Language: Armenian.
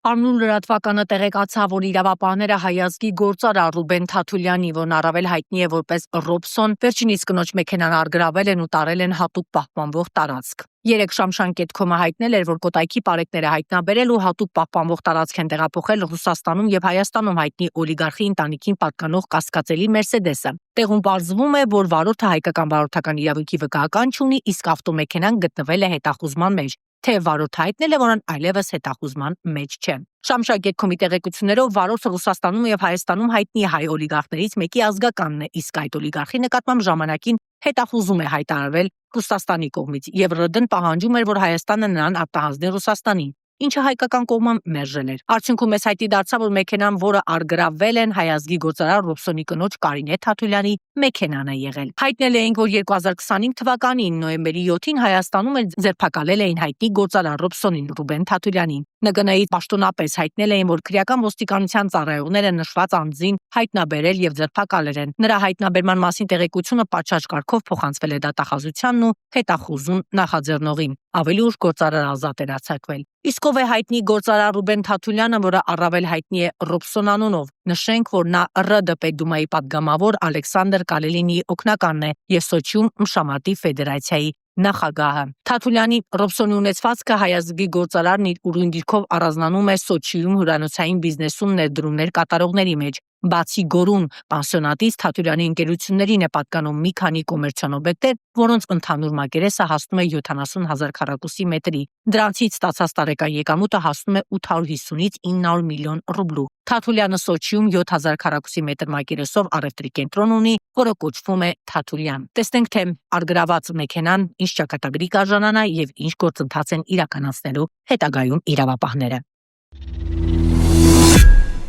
Արմնու լրատվականը տեղեկացավ, որ իրավապահները հայազգի գործարար Ռուբեն Թաթուլյանի, որն առավել հայտնի է որպես Ռոբսոն, վերջինիս կնոջ մեքենան առգրավել են ու տարել են հատուկ պահպանվող տարածք։ Երեք Շամշան.com-ը հայտնել էր, որ Կոտայքի պարեկները հայտնաբերել ու հատուկ պահպանվող տարածք են տեղափոխել Ռուսաստանում եւ Հայաստանում հայտնի օլիգարխի ընտանիքին պատկանող կասկածելի Մերսեդեսը։ Տեղում պարզվում է, որ վարորդը հայկական վարորդական իրավունքի վկայական չունի, իսկ ավտոմեքենան գտնվել է հետախուզման մեջ։ Թե վարորդը հայտնել է, որ այլևս հետախուզման մեջ չէ։ Շամշան.com-ի տեղեկություններով վարորդը Ռուսաստանում եւ Հայաստանում հայտնի հայ օլիգարխներից մեկի ազգականն է, իսկ այդ օլիգարխի նկատմամբ ժամանակին հետախուզում է հայտարարվել Ռուսաստանի կողմից, եւ ՌԴ-ն պահանջում էր, որ Հայաստանը նրան արտահանձնի Ռուսաստանին, ինչը հայկական կողմը մերժել էր։ Արդյունքում մեզ հայտի դարձավ, որ մեքենան, որը առգրավվել են հայազգի գործարար Ռոբսոնի կնոջ Կարինե Թաթուլյանի մեքենան է եղել։ Հայտնել էինք, որ 2025 թվականին նոյեմբերի 7-ին Հայաստանում էլ ձերբակալել էին հայտնի գործարար Ռոբսոնին Ռուբեն Թաթուլյանին։ ՆԳՆ-ի պաշտոնապես հայտնել էին, որ քրեական ոստիկանության ծառայողները նշված անձին հայտնաբերել եւ ձերբակալել են։ Նրա հայտնաբերման մասին տեղեկությունը պատշաճ կարգով փոխանցվել է դատախազությանն ու հետախուզում նախաձեռնողին։ Ավելի ուշ գործարարը ազատ էր արձակվել։ Իսկ ով է հայտնի գործարար Ռուբեն Թաթուլյանը, որը առավել հայտնի է Ռոբսոն անունով։ Նշենք, որ նա ՌԴ Պետդումայի падգամավոր Ալեքսանդր Կալելինիի օգնականն է եւ Սոչիում Մշամատի ֆեդերացիայի նախագահը։ Թաթուլյանի Ռոբսոնի ունեցվածքը հայազգի գործարարն իր ուրույն դիրքով առանձնանում է Սոչիում հյուրանոցային բիզնեսում ներդրումներ կատարողների մեջ։ Բացի Գորուն պանսիոնատից Թաթուլյանի ընկերություններին է պատկանում մի քանի կոմերցիոն օբյեկտներ, որոնց ընդհանուր մակերեսը հասնում է 70,000 քառակուսի մետրի։ Դրանցից ստացած տարեկան եկամուտը հասնում է 850-ից 900 միլիոն ռուբլու։ Թաթուլյանը Սոչիում 7000 քառակուսի մետր մակերեսով առևտրի կենտրոն ունի, որը կոչվում է Թաթուլյան։ Տեսնենք, թե առգրաված մեքենան ինչ ճակատագրի կարժանանա եւ ինչ գործընթաց են իրականացնելու հետագայում իրավապահները։